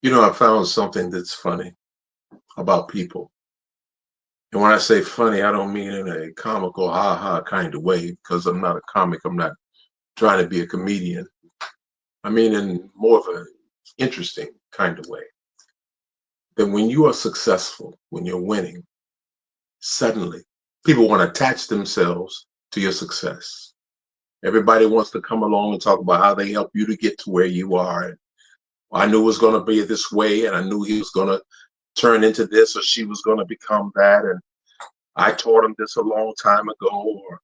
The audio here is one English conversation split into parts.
You know, I found something that's funny about people. And when I say funny, I don't mean in a comical, ha ha kind of way, because I'm not a comic. I'm not trying to be a comedian. I mean in more of an interesting kind of way. That when you are successful, when you're winning, suddenly people want to attach themselves to your success. Everybody wants to come along and talk about how they help you to get to where you are. And I knew it was going to be this way, and I knew he was going to turn into this or she was going to become that. And I taught them this a long time ago, or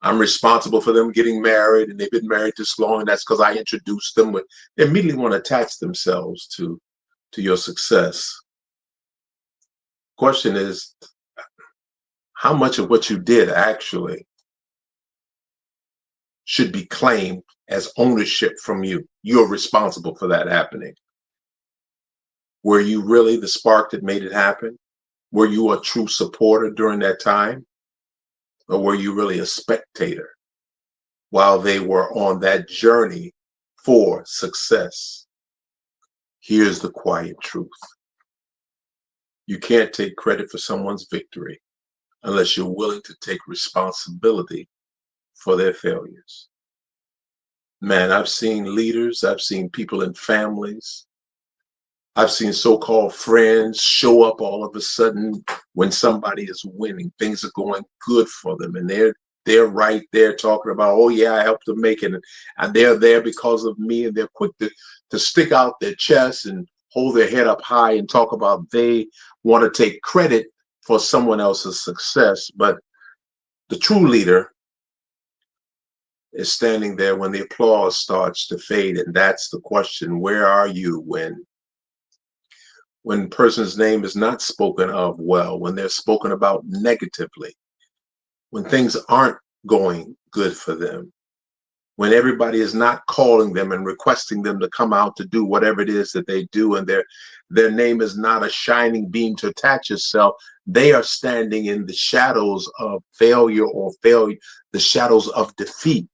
I'm responsible for them getting married and they've been married this long, and that's because I introduced them. But they immediately want to attach themselves to your success. Question is, how much of what you did actually should be claimed as ownership from you? You're responsible for that happening. Were you really the spark that made it happen? Were you a true supporter during that time? Or were you really a spectator while they were on that journey for success? Here's the quiet truth. You can't take credit for someone's victory unless you're willing to take responsibility for their failures. Man, I've seen leaders, I've seen people in families, I've seen so-called friends show up all of a sudden when somebody is winning. Things are going good for them, and they're right there talking about, oh yeah, I helped them make it, and they're there because of me, and they're quick to stick out their chest and hold their head up high and talk about they want to take credit for someone else's success. But the true leader is standing there when the applause starts to fade, and that's the question: where are you when person's name is not spoken of well, when they're spoken about negatively, when things aren't going good for them, when everybody is not calling them and requesting them to come out to do whatever it is that they do, and their name is not a shining beam to attach itself. They are standing in the shadows of failure, the shadows of defeat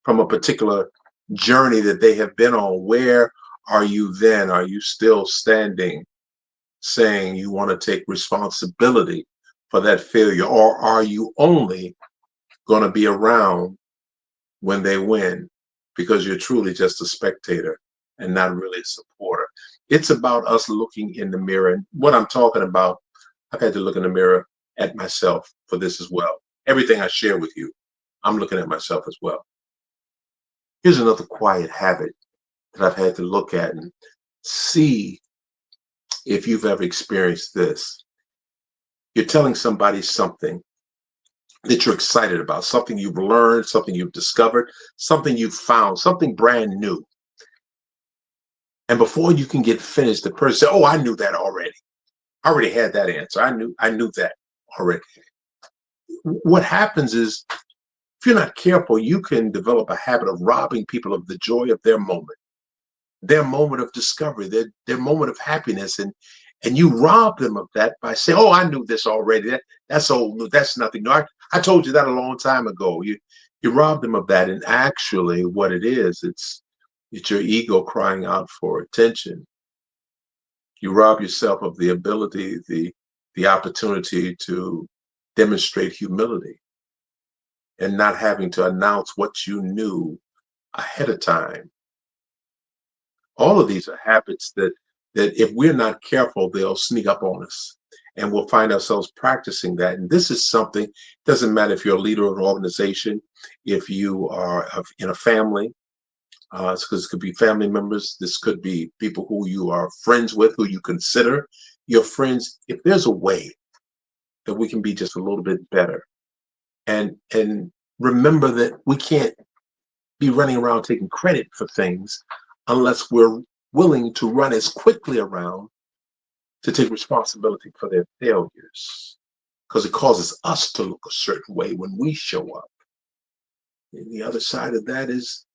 from a particular journey that they have been on. Where are you then? Are you still standing saying you want to take responsibility for that failure? Or are you only going to be around when they win because you're truly just a spectator and not really a supporter? It's about us looking in the mirror. And what I'm talking about, I've had to look in the mirror at myself for this as well. Everything I share with you, I'm looking at myself as well. Here's another quiet habit that I've had to look at and see if you've ever experienced this. You're telling somebody something that you're excited about, something you've learned, something you've discovered, something you've found, something brand new. And before you can get finished, the person says, oh, I knew that already. I already had that answer. I knew that already. What happens is, if you're not careful, you can develop a habit of robbing people of the joy of their moment of discovery, their moment of happiness. And you rob them of that by saying, oh, I knew this already. That's old. That's nothing. No, I told you that a long time ago. You rob them of that. And actually what it is, it's your ego crying out for attention. You rob yourself of the ability, the opportunity to demonstrate humility and not having to announce what you knew ahead of time. All of these are habits that if we're not careful, they'll sneak up on us, and we'll find ourselves practicing that. And this is something, doesn't matter if you're a leader of an organization, if you are in a family, because it could be family members, this could be people who you are friends with, who you consider your friends. If there's a way that we can be just a little bit better, and remember that we can't be running around taking credit for things unless we're willing to run as quickly around to take responsibility for their failures, because it causes us to look a certain way when we show up. And the other side of that is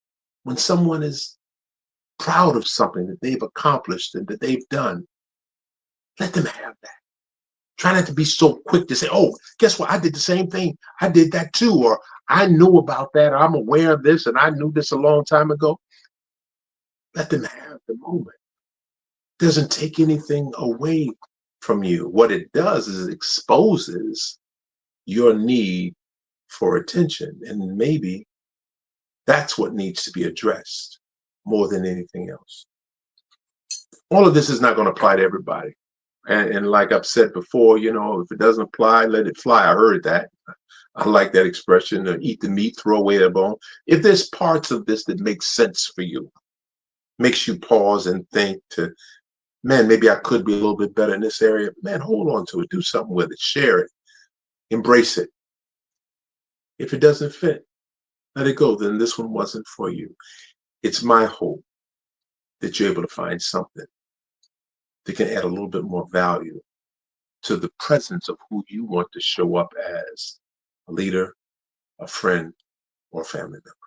when someone is proud of something that they've accomplished and that they've done, let them have that. Try not to be so quick to say, oh, guess what? I did the same thing. I did that too. Or I knew about that. Or I'm aware of this and I knew this a long time ago. Let them have the moment. Doesn't take anything away from you. What it does is it exposes your need for attention. And maybe that's what needs to be addressed more than anything else. All of this is not going to apply to everybody. And like I've said before, if it doesn't apply, let it fly. I heard that. I like that expression, eat the meat, throw away the bone. If there's parts of this that make sense for you, makes you pause and think to, man, maybe I could be a little bit better in this area, man, hold on to it, do something with it, share it, embrace it. If it doesn't fit, let it go. Then this one wasn't for you. It's my hope that you're able to find something that can add a little bit more value to the presence of who you want to show up as a leader, a friend, or family member.